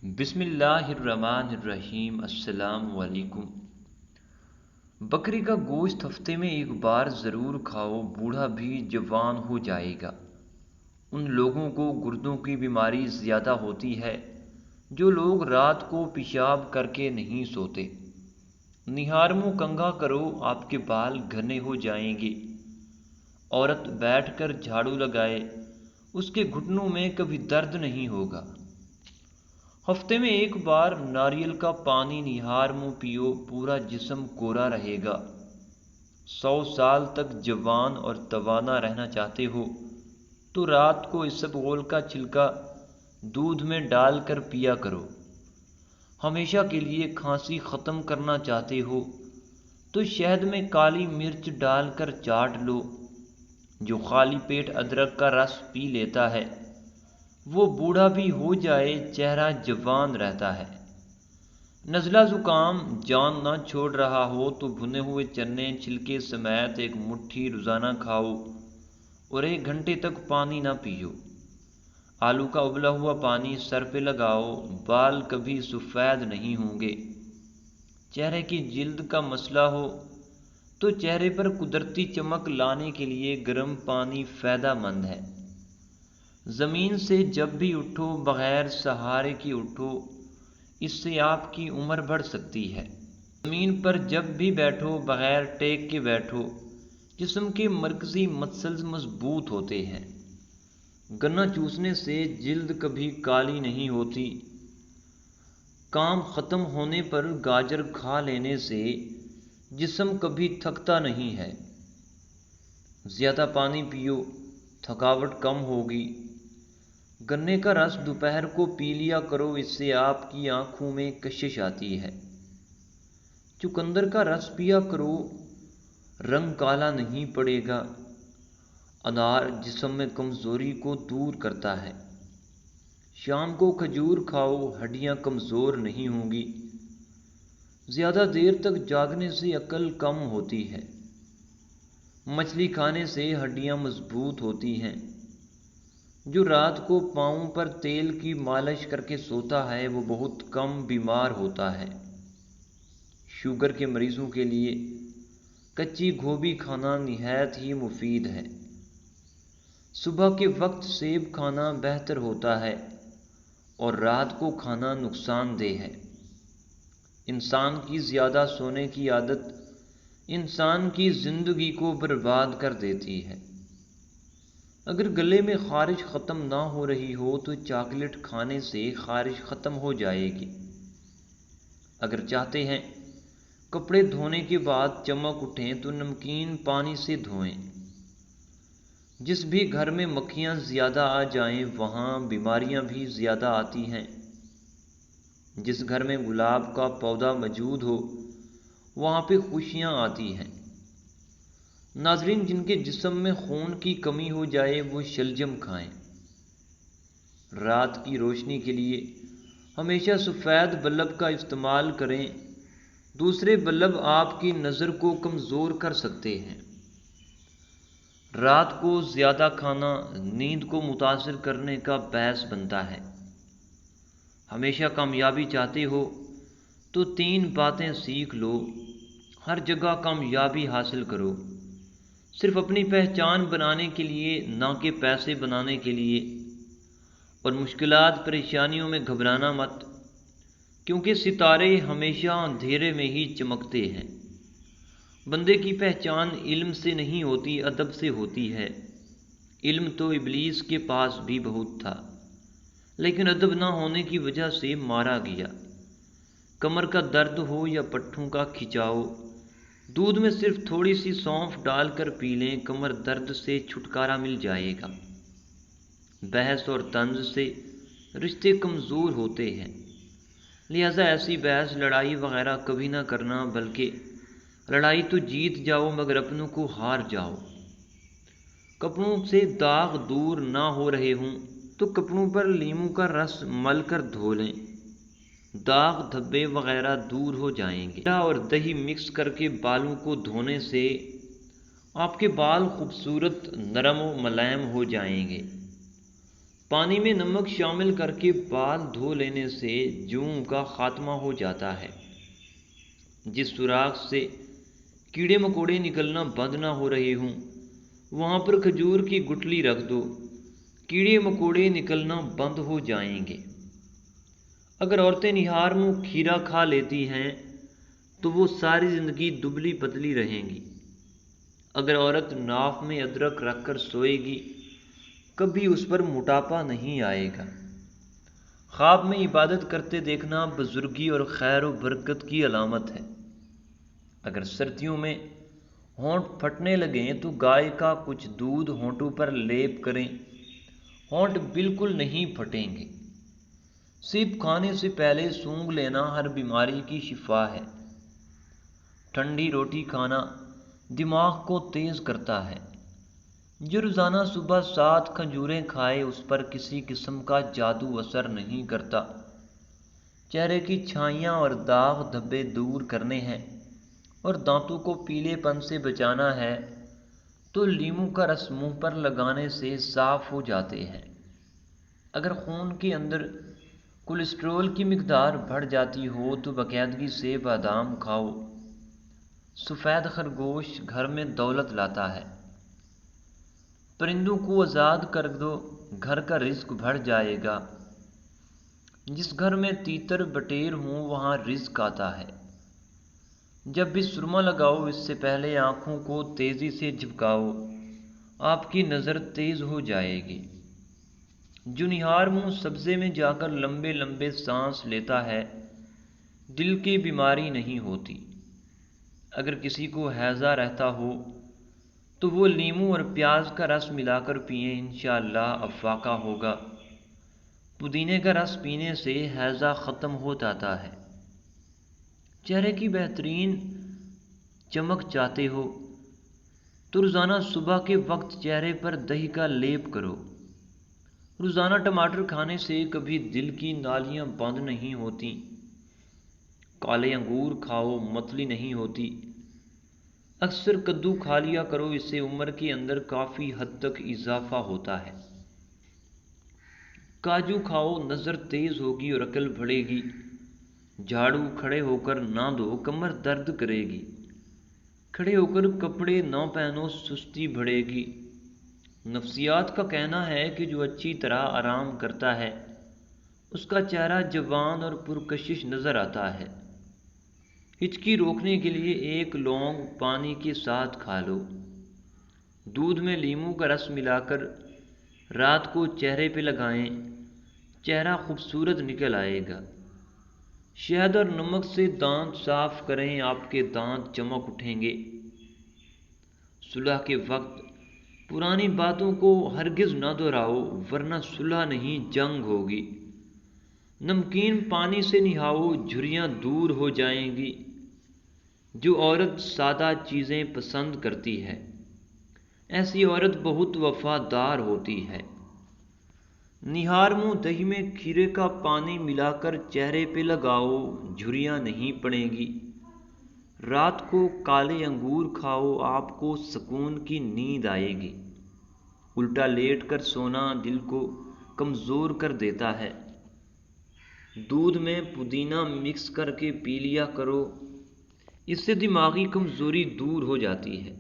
بسم اللہ الرحمن الرحیم۔ السلام علیکم۔ بکری کا گوشت ہفتے میں ایک بار ضرور کھاؤ، بوڑھا بھی جوان ہو جائے گا۔ ان لوگوں کو گردوں کی بیماری زیادہ ہوتی ہے جو لوگ رات کو پیشاب کر کے نہیں سوتے۔ نہار منہ کنگھا کرو، آپ کے بال گھنے ہو جائیں گے۔ عورت بیٹھ کر جھاڑو لگائے، اس کے گھٹنوں میں کبھی درد نہیں ہوگا۔ ہفتے میں ایک بار ناریل کا پانی نہار منہ پیو، پورا جسم گورا رہے گا۔ 100 سال تک جوان اور توانا رہنا چاہتے ہو تو رات کو اسبغول کا چھلکا دودھ میں ڈال کر پیا کرو۔ ہمیشہ کے لیے کھانسی ختم کرنا چاہتے ہو تو شہد میں کالی مرچ ڈال کر چاٹ لو۔ جو خالی پیٹ ادرک کا رس پی لیتا ہے وہ بوڑھا بھی ہو جائے چہرہ جوان رہتا ہے۔ نزلہ زکام جان نہ چھوڑ رہا ہو تو بھنے ہوئے چنے چھلکے سمیت ایک مٹھی روزانہ کھاؤ اور 1 گھنٹے تک پانی نہ پیو۔ آلو کا ابلا ہوا پانی سر پہ لگاؤ، بال کبھی سفید نہیں ہوں گے۔ چہرے کی جلد کا مسئلہ ہو تو چہرے پر قدرتی چمک لانے کے لیے گرم پانی فائدہ مند ہے۔ زمین سے جب بھی اٹھو بغیر سہارے کی اٹھو، اس سے آپ کی عمر بڑھ سکتی ہے۔ زمین پر جب بھی بیٹھو بغیر ٹیک کے بیٹھو، جسم کے مرکزی مسلز مضبوط ہوتے ہیں۔ گنا چوسنے سے جلد کبھی کالی نہیں ہوتی۔ کام ختم ہونے پر گاجر کھا لینے سے جسم کبھی تھکتا نہیں ہے۔ زیادہ پانی پیو، تھکاوٹ کم ہوگی۔ گنے کا رس دوپہر کو پی لیا کرو، اس سے آپ کی آنکھوں میں کشش آتی ہے۔ چقندر کا رس پیا کرو، رنگ کالا نہیں پڑے گا۔ انار جسم میں کمزوری کو دور کرتا ہے۔ شام کو کھجور کھاؤ، ہڈیاں کمزور نہیں ہوں گی۔ زیادہ دیر تک جاگنے سے عقل کم ہوتی ہے۔ مچھلی کھانے سے ہڈیاں مضبوط ہوتی ہیں۔ جو رات کو پاؤں پر تیل کی مالش کر کے سوتا ہے وہ بہت کم بیمار ہوتا ہے۔ شوگر کے مریضوں کے لیے کچی گوبھی کھانا نہایت ہی مفید ہے۔ صبح کے وقت سیب کھانا بہتر ہوتا ہے اور رات کو کھانا نقصان دہ ہے۔ انسان کی زیادہ سونے کی عادت انسان کی زندگی کو برباد کر دیتی ہے۔ اگر گلے میں خارش ختم نہ ہو رہی ہو تو چاکلیٹ کھانے سے خارش ختم ہو جائے گی۔ اگر چاہتے ہیں کپڑے دھونے کے بعد چمک اٹھیں تو نمکین پانی سے دھوئیں۔ جس بھی گھر میں مکھیاں زیادہ آ جائیں وہاں بیماریاں بھی زیادہ آتی ہیں۔ جس گھر میں گلاب کا پودا موجود ہو وہاں پہ خوشیاں آتی ہیں۔ ناظرین، جن کے جسم میں خون کی کمی ہو جائے وہ شلجم کھائیں۔ رات کی روشنی کے لیے ہمیشہ سفید بلب کا استعمال کریں، دوسرے بلب آپ کی نظر کو کمزور کر سکتے ہیں۔ رات کو زیادہ کھانا نیند کو متاثر کرنے کا باعث بنتا ہے۔ ہمیشہ کامیابی چاہتے ہو تو 3 باتیں سیکھ لو۔ ہر جگہ کامیابی حاصل کرو، صرف اپنی پہچان بنانے کے لیے نہ کہ پیسے بنانے کے لیے۔ اور مشکلات پریشانیوں میں گھبرانا مت، کیونکہ ستارے ہمیشہ اندھیرے میں ہی چمکتے ہیں۔ بندے کی پہچان علم سے نہیں ہوتی، ادب سے ہوتی ہے۔ علم تو ابلیس کے پاس بھی بہت تھا، لیکن ادب نہ ہونے کی وجہ سے مارا گیا۔ کمر کا درد ہو یا پٹھوں کا کھچاؤ، دودھ میں صرف تھوڑی سی سونف ڈال کر پی لیں، کمر درد سے چھٹکارا مل جائے گا۔ بحث اور طنز سے رشتے کمزور ہوتے ہیں، لہذا ایسی بحث لڑائی وغیرہ کبھی نہ کرنا، بلکہ لڑائی تو جیت جاؤ مگر اپنوں کو ہار جاؤ۔ کپڑوں سے داغ دور نہ ہو رہے ہوں تو کپڑوں پر لیموں کا رس مل کر دھو لیں، داغ دھبے وغیرہ دور ہو جائیں گے۔ زیرہ اور دہی مکس کر کے بالوں کو دھونے سے آپ کے بال خوبصورت، نرم و ملائم ہو جائیں گے۔ پانی میں نمک شامل کر کے بال دھو لینے سے جوں کا خاتمہ ہو جاتا ہے۔ جس سوراخ سے کیڑے مکوڑے نکلنا بند نہ ہو رہے ہوں وہاں پر کھجور کی گٹلی رکھ دو، کیڑے مکوڑے نکلنا بند ہو جائیں گے۔ اگر عورتیں نہار منہ کھیرا کھا لیتی ہیں تو وہ ساری زندگی دبلی پتلی رہیں گی۔ اگر عورت ناف میں ادرک رکھ کر سوئے گی کبھی اس پر موٹاپا نہیں آئے گا۔ خواب میں عبادت کرتے دیکھنا بزرگی اور خیر و برکت کی علامت ہے۔ اگر سردیوں میں ہونٹ پھٹنے لگیں تو گائے کا کچھ دودھ ہونٹوں پر لیپ کریں، ہونٹ بالکل نہیں پھٹیں گے۔ سیب کھانے سے پہلے سونگھ لینا ہر بیماری کی شفا ہے۔ ٹھنڈی روٹی کھانا دماغ کو تیز کرتا ہے۔ جو روزانہ صبح 7 کھجوریں کھائے اس پر کسی قسم کا جادو اثر نہیں کرتا۔ چہرے کی چھائیاں اور داغ دھبے دور کرنے ہیں اور دانتوں کو پیلے پن سے بچانا ہے تو لیموں کا رس منہ پر لگانے سے صاف ہو جاتے ہیں۔ اگر خون کے اندر کولیسٹرول کی مقدار بڑھ جاتی ہو تو باقاعدگی سے بادام کھاؤ۔ سفید خرگوش گھر میں دولت لاتا ہے۔ پرندوں کو آزاد کر دو، گھر کا رزق بڑھ جائے گا۔ جس گھر میں تیتر بٹیر ہوں وہاں رزق آتا ہے۔ جب بھی سرما لگاؤ اس سے پہلے آنکھوں کو تیزی سے جھپکاؤ، آپ کی نظر تیز ہو جائے گی۔ جو نہار منہ سبزے میں جا کر لمبے لمبے سانس لیتا ہے دل کی بیماری نہیں ہوتی۔ اگر کسی کو ہیضہ رہتا ہو تو وہ لیموں اور پیاز کا رس ملا کر پئیں، انشاءاللہ افاقہ ہوگا۔ پودینے کا رس پینے سے ہیضہ ختم ہو جاتا ہے۔ چہرے کی بہترین چمک چاہتے ہو تو روزانہ صبح کے وقت چہرے پر دہی کا لیپ کرو۔ روزانہ ٹماٹر کھانے سے کبھی دل کی نالیاں بند نہیں ہوتی۔ کالے انگور کھاؤ، متلی نہیں ہوتی۔ اکثر کدو کھا لیا کرو، اس سے عمر کے اندر کافی حد تک اضافہ ہوتا ہے۔ کاجو کھاؤ، نظر تیز ہوگی اور عقل بڑھے گی۔ جھاڑو کھڑے ہو کر نہ دو، کمر درد کرے گی۔ کھڑے ہو کر کپڑے نہ پہنو، سستی بڑھے گی۔ نفسیات کا کہنا ہے کہ جو اچھی طرح آرام کرتا ہے اس کا چہرہ جوان اور پرکشش نظر آتا ہے۔ ہچکی روکنے کے لیے 1 لونگ پانی کے ساتھ کھا لو۔ دودھ میں لیموں کا رس ملا کر رات کو چہرے پہ لگائیں، چہرہ خوبصورت نکل آئے گا۔ شہد اور نمک سے دانت صاف کریں، آپ کے دانت چمک اٹھیں گے۔ صلح کے وقت پرانی باتوں کو ہرگز نہ دہراؤ ورنہ صلح نہیں جنگ ہوگی۔ نمکین پانی سے نہاؤ، جھریاں دور ہو جائیں گی۔ جو عورت سادہ چیزیں پسند کرتی ہے ایسی عورت بہت وفادار ہوتی ہے۔ نہار منہ دہی میں کھیرے کا پانی ملا کر چہرے پہ لگاؤ، جھریاں نہیں پڑیں گی۔ رات کو کالے انگور کھاؤ، آپ کو سکون کی نیند آئے گی۔ الٹا لیٹ کر سونا دل کو کمزور کر دیتا ہے۔ دودھ میں پودینہ مکس کر کے پی لیا کرو، اس سے دماغی کمزوری دور ہو جاتی ہے۔